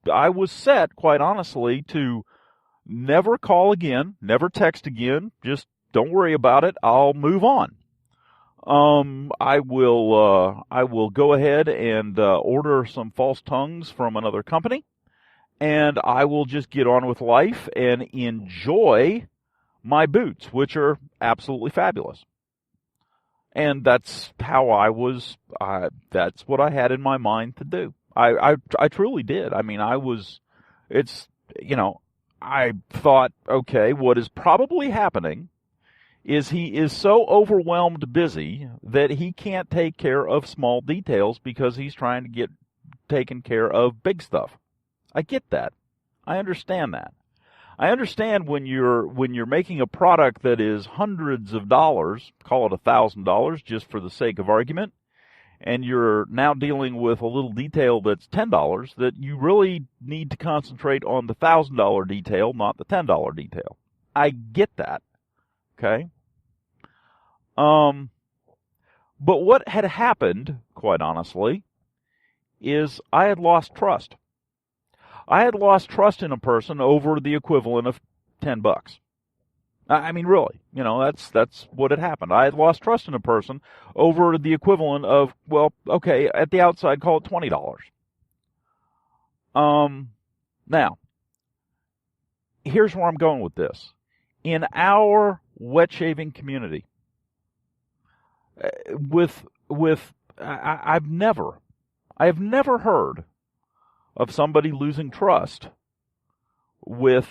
set, quite honestly, to never call again, never text again. Just don't worry about it. I'll move on. I will go ahead and order some false tongues from another company, and I will just get on with life and enjoy my boots, which are absolutely fabulous. And that's how that's what I had in my mind to do. I truly did. I mean, I thought, okay, what is probably happening is he is so overwhelmed busy that he can't take care of small details because he's trying to get taken care of big stuff. I get that. I understand that. I understand when you're making a product that is hundreds of dollars, call it $1,000 just for the sake of argument, and you're now dealing with a little detail that's $10, that you really need to concentrate on the $1,000 detail, not the $10 detail. I get that. Okay? But what had happened, quite honestly, is I had lost trust. I had lost trust in a person over the equivalent of $10. I mean, really, that's what had happened. I had lost trust in a person over the equivalent of, well, okay, at the outside, call it $20. Now, here's where I'm going with this. In our wet shaving community, I have never heard of somebody losing trust with,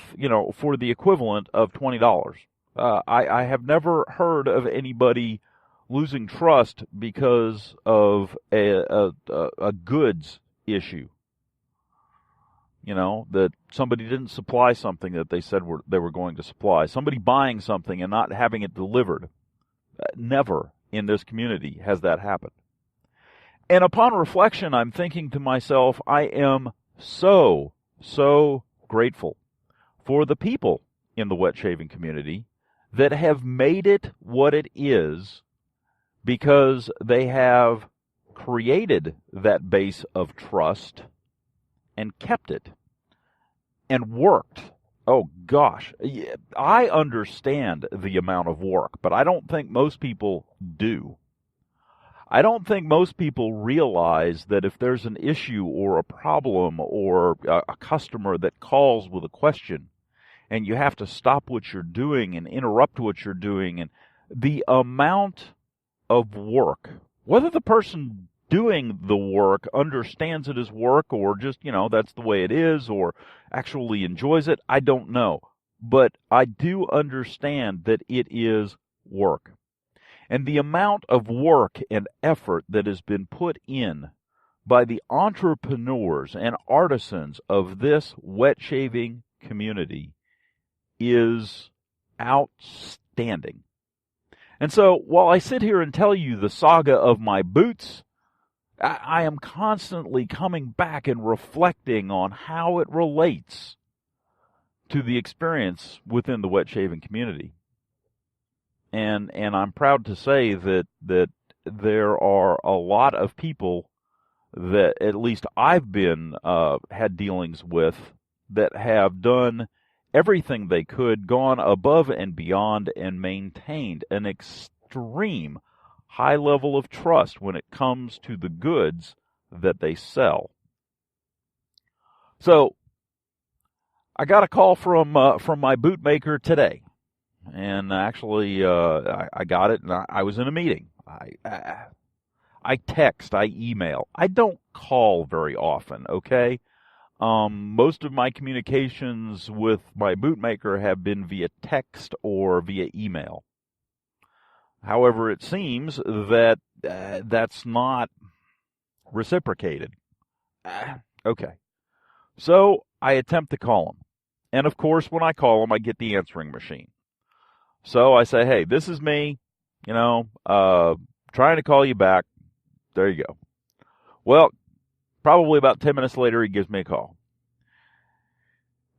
for the equivalent of $20. I have never heard of anybody losing trust because of a goods issue. That somebody didn't supply something that they said they were going to supply. Somebody buying something and not having it delivered. Never in this community has that happened. And upon reflection, I'm thinking to myself, I am so grateful for the people in the wet shaving community that have made it what it is, because they have created that base of trust and kept it and worked. Oh gosh, I understand the amount of work, but I don't think most people do. I don't think most people realize that if there's an issue or a problem or a customer that calls with a question and you have to stop what you're doing and interrupt what you're doing, and the amount of work, whether the person doing the work understands it as work or just, that's the way it is, or actually enjoys it, I don't know. But I do understand that it is work. And the amount of work and effort that has been put in by the entrepreneurs and artisans of this wet shaving community is outstanding. And so while I sit here and tell you the saga of my boots, I am constantly coming back and reflecting on how it relates to the experience within the wet shaving community. And I'm proud to say that there are a lot of people that at least I've been had dealings with that have done everything they could, gone above and beyond, and maintained an extreme high level of trust when it comes to the goods that they sell. So I got a call from my bootmaker today. And actually, I got it, and I was in a meeting. I text, I email. I don't call very often, okay? Most of my communications with my bootmaker have been via text or via email. However, it seems that that's not reciprocated. Okay. So I attempt to call him. And of course, when I call him, I get the answering machine. So I say, hey, this is me, trying to call you back. There you go. Well, probably about 10 minutes later, he gives me a call.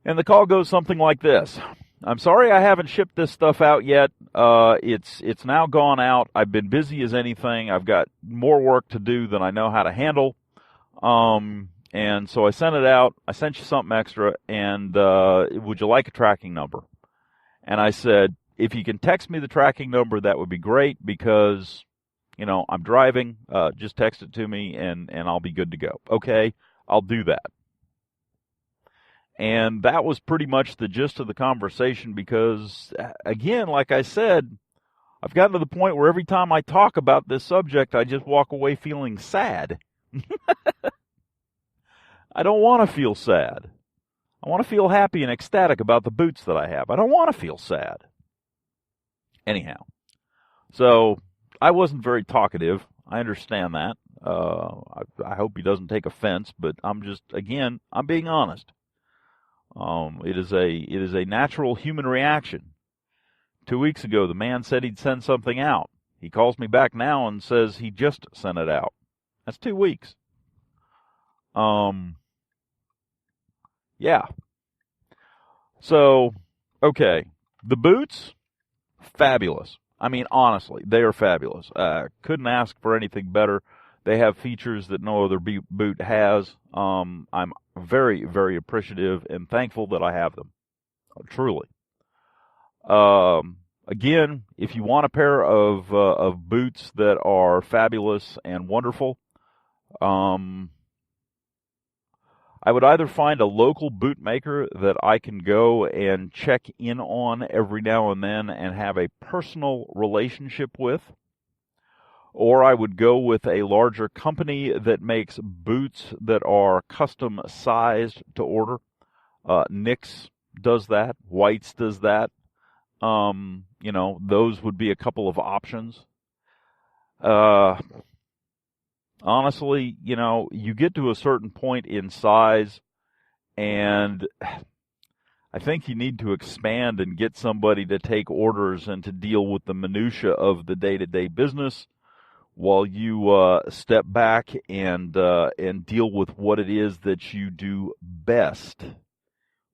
And the call goes something like this. I'm sorry I haven't shipped this stuff out yet. It's now gone out. I've been busy as anything. I've got more work to do than I know how to handle. And so I sent it out. I sent you something extra, and would you like a tracking number? And I said, if you can text me the tracking number, that would be great, because, I'm driving. Just text it to me, and I'll be good to go. Okay, I'll do that. And that was pretty much the gist of the conversation, because, again, like I said, I've gotten to the point where every time I talk about this subject, I just walk away feeling sad. I don't want to feel sad. I want to feel happy and ecstatic about the boots that I have. I don't want to feel sad. Anyhow, so I wasn't very talkative. I understand that. I hope he doesn't take offense, but I'm being honest. It is a natural human reaction. 2 weeks ago, the man said he'd send something out. He calls me back now and says he just sent it out. That's 2 weeks. Yeah. So, okay. The boots, fabulous. I mean, honestly, they are fabulous. Couldn't ask for anything better. They have features that no other boot has. I'm very, very appreciative and thankful that I have them. Truly. Again, if you want a pair of boots that are fabulous and wonderful, I would either find a local bootmaker that I can go and check in on every now and then and have a personal relationship with, or I would go with a larger company that makes boots that are custom sized to order. Nix does that. White's does that. Those would be a couple of options. Honestly, you get to a certain point in size, and I think you need to expand and get somebody to take orders and to deal with the minutia of the day-to-day business, while you step back and deal with what it is that you do best,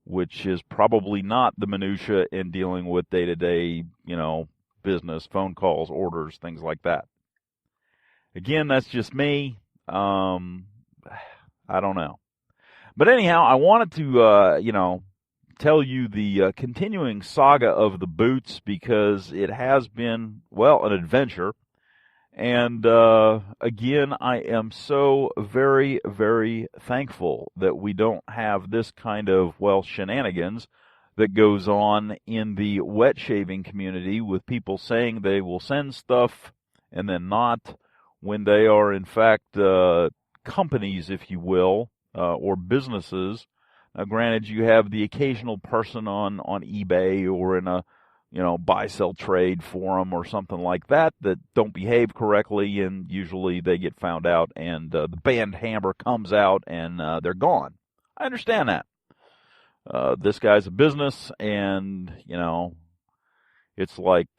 which is probably not the minutia in dealing with day-to-day, business, phone calls, orders, things like that. Again, that's just me. I don't know. But anyhow, I wanted to, tell you the continuing saga of the boots, because it has been, an adventure. And, again, I am so very, very thankful that we don't have this kind of, shenanigans that goes on in the wet shaving community, with people saying they will send stuff and then not, when they are, in fact, companies, if you will, or businesses. Now, granted, you have the occasional person on eBay or in a, buy-sell trade forum or something like that don't behave correctly, and usually they get found out, and the banned hammer comes out, and they're gone. I understand that. This guy's a business, and, it's like,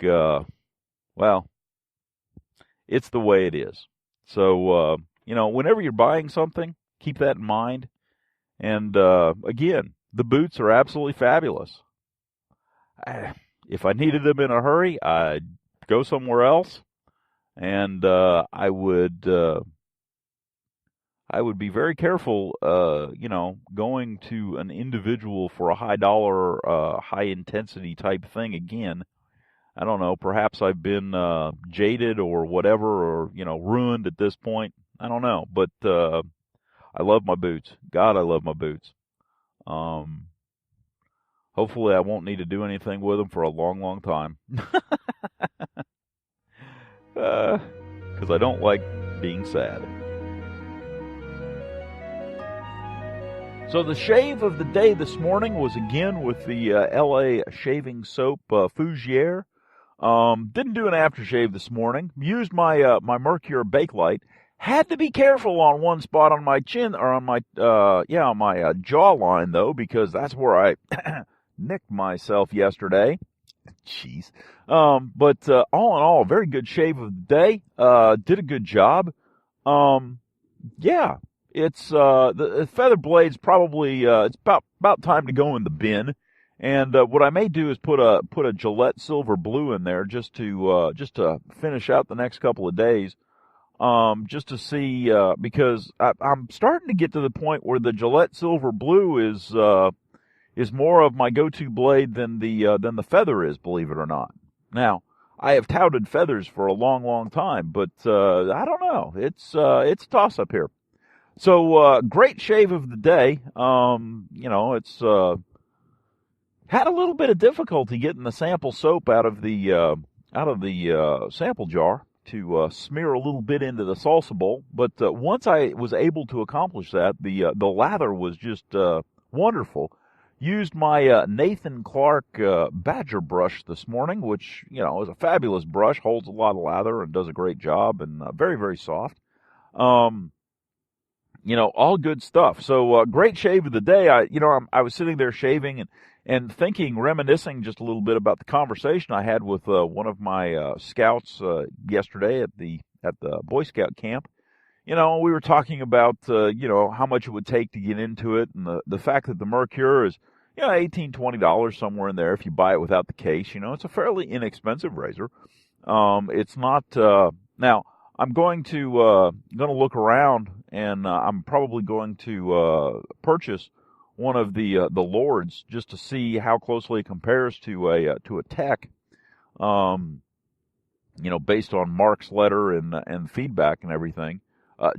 it's the way it is. So, whenever you're buying something, keep that in mind. And, again, the boots are absolutely fabulous. If I needed them in a hurry, I'd go somewhere else. And, I would be very careful, going to an individual for a high dollar, high intensity type thing again. I don't know, perhaps I've been jaded or whatever, or, ruined at this point. I don't know, but I love my boots. God, I love my boots. Hopefully I won't need to do anything with them for a long, long time. Because I don't like being sad. So the shave of the day this morning was again with the LA shaving soap Fougere. Didn't do an aftershave this morning. Used my my Mercure Bakelite. Had to be careful on one spot on my chin, or on my on my jawline though, because that's where I nicked myself yesterday. Jeez. But all in all, very good shave of the day. Did a good job. Yeah. It's the feather blade's probably it's about time to go in the bin. And what I may do is put a Gillette Silver Blue in there just to finish out the next couple of days. Just to see, because I'm starting to get to the point where the Gillette Silver Blue is more of my go-to blade than the feather is, believe it or not. Now, I have touted feathers for a long, long time, but I don't know. It's a toss-up here. So great shave of the day. It's had a little bit of difficulty getting the sample soap out of the sample jar to smear a little bit into the salsa bowl, but once I was able to accomplish that, the lather was just wonderful. Used my Nathan Clark Badger brush this morning, which is a fabulous brush, holds a lot of lather and does a great job, and very, very soft. All good stuff. So great shave of the day. I was sitting there shaving and thinking, reminiscing just a little bit about the conversation I had with one of my scouts yesterday at the Boy Scout camp. We were talking about how much it would take to get into it, and the fact that the Mercure is $18, $20 somewhere in there if you buy it without the case. It's a fairly inexpensive razor. It's not now. I'm going to look around, and I'm probably going to purchase one of the Lords just to see how closely it compares to a Tech, based on Mark's letter and feedback and everything,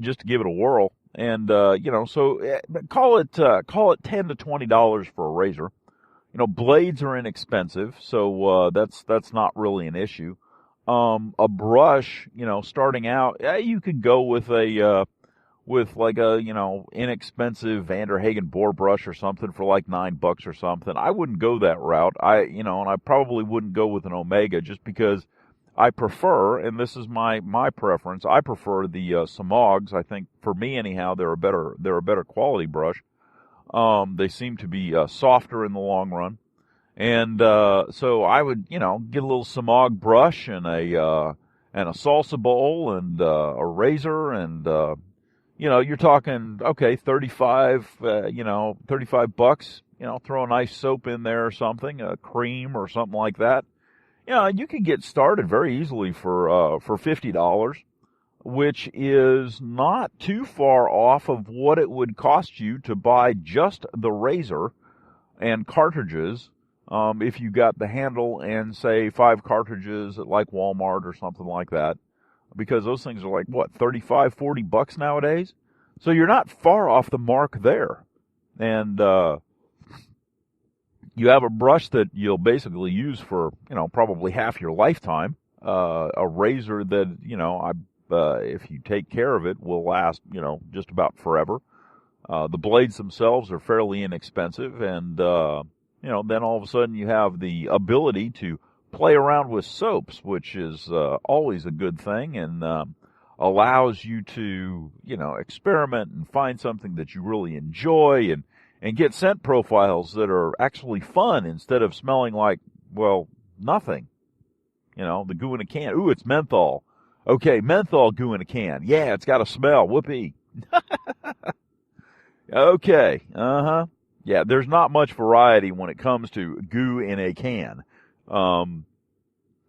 just to give it a whirl. And so call it $10 to $20 for a razor. Blades are inexpensive, so that's not really an issue. A brush, starting out, you could go with like a inexpensive Vanderhagen bore brush or something for like $9 or something. I wouldn't go that route. And I probably wouldn't go with an Omega just because I prefer, and this is my preference, I prefer the Samogs. I think, for me anyhow, they're a better quality brush. They seem to be softer in the long run. And so I would, get a little Samog brush and a salsa bowl and a razor, and you're talking, okay, $35, throw a nice soap in there or something, a cream or something like that. You can get started very easily for $50, which is not too far off of what it would cost you to buy just the razor and cartridges. If you got the handle and, say, 5 cartridges at like Walmart or something like that, because those things are like, what, $35, $40 nowadays? So you're not far off the mark there. And you have a brush that you'll basically use for, probably half your lifetime. A razor that, if you take care of it, will last, just about forever. The blades themselves are fairly inexpensive, and then all of a sudden you have the ability to play around with soaps, which is always a good thing, and allows you to, experiment and find something that you really enjoy, and get scent profiles that are actually fun instead of smelling like, well, nothing. The goo in a can. Ooh, it's menthol. Okay, menthol goo in a can. Yeah, it's got a smell. Whoopee. Okay, yeah, there's not much variety when it comes to goo in a can.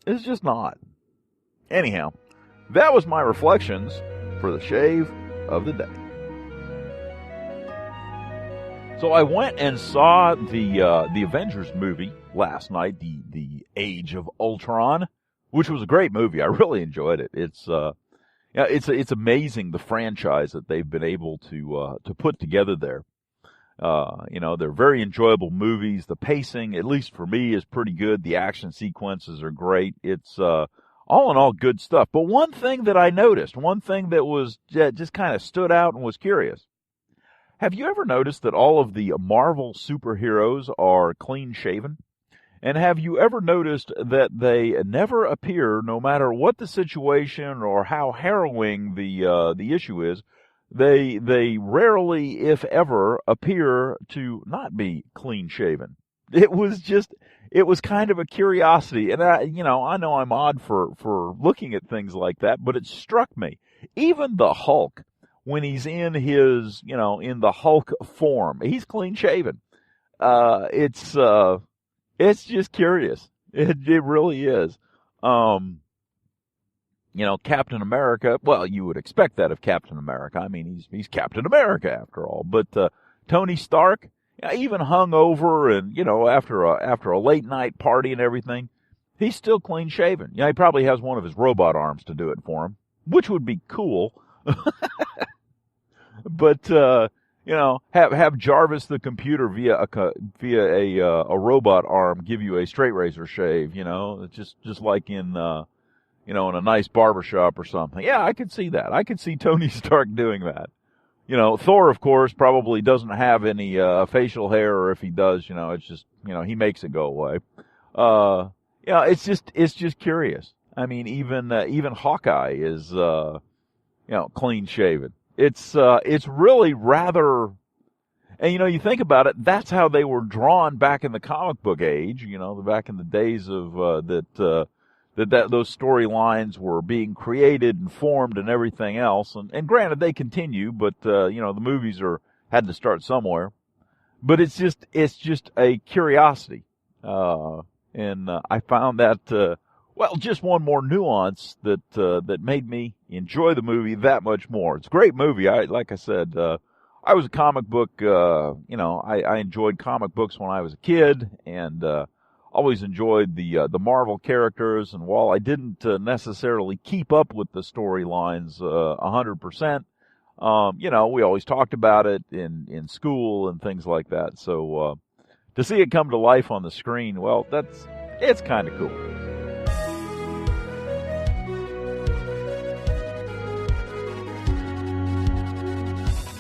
It's just not. Anyhow, that was my reflections for the shave of the day. So I went and saw the Avengers movie last night, the Age of Ultron, which was a great movie. I really enjoyed it. It's amazing the franchise that they've been able to put together there. They're very enjoyable movies. The pacing, at least for me, is pretty good. The action sequences are great. It's all in all, good stuff. But one thing that I noticed, one thing that was just kind of stood out and was curious. Have you ever noticed that all of the Marvel superheroes are clean shaven? And have you ever noticed that they never appear, no matter what the situation or how harrowing the issue is, they rarely, if ever, appear to not be clean shaven. It was kind of a curiosity, and I know I'm odd for looking at things like that, but it struck me. Even the Hulk, when he's in his, in the Hulk form, he's clean shaven. It's just curious. It really is. Captain America, well, you would expect that of Captain America. I mean, he's Captain America after all. But Tony Stark, even hung over and, after a late night party and everything, he's still clean shaven. He probably has one of his robot arms to do it for him, which would be cool. But, have Jarvis the computer via a robot arm give you a straight razor shave, just like in in a nice barbershop or something. Yeah, I could see that. I could see Tony Stark doing that. Thor, of course, probably doesn't have any facial hair, or if he does, it's just, he makes it go away. It's just curious. I mean, even Hawkeye is, clean shaven. It's really rather, and you think about it, that's how they were drawn back in the comic book age, back in the days of, that those storylines were being created and formed and everything else. And granted, they continue, but, the movies had to start somewhere. But it's just a curiosity. And I found that, just one more nuance that made me enjoy the movie that much more. It's a great movie. Like I said, I was a comic book, I enjoyed comic books when I was a kid, and, always enjoyed the Marvel characters, and while I didn't necessarily keep up with the storylines 100%, we always talked about it in school and things like that. So to see it come to life on the screen, well, it's kind of cool.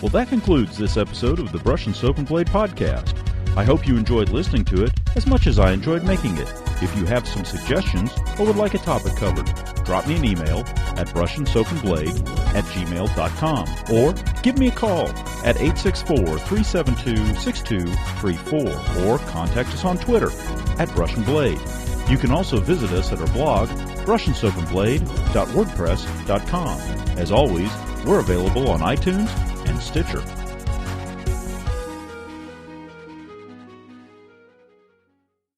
Well, that concludes this episode of the Brush and Soap and Blade Podcast. I hope you enjoyed listening to it as much as I enjoyed making it. If you have some suggestions or would like a topic covered, drop me an email at brushandsoapandblade@gmail.com or give me a call at 864-372-6234 or contact us on Twitter at BrushnBlade. You can also visit us at our blog, brushandsoapandblade.wordpress.com. As always, we're available on iTunes and Stitcher.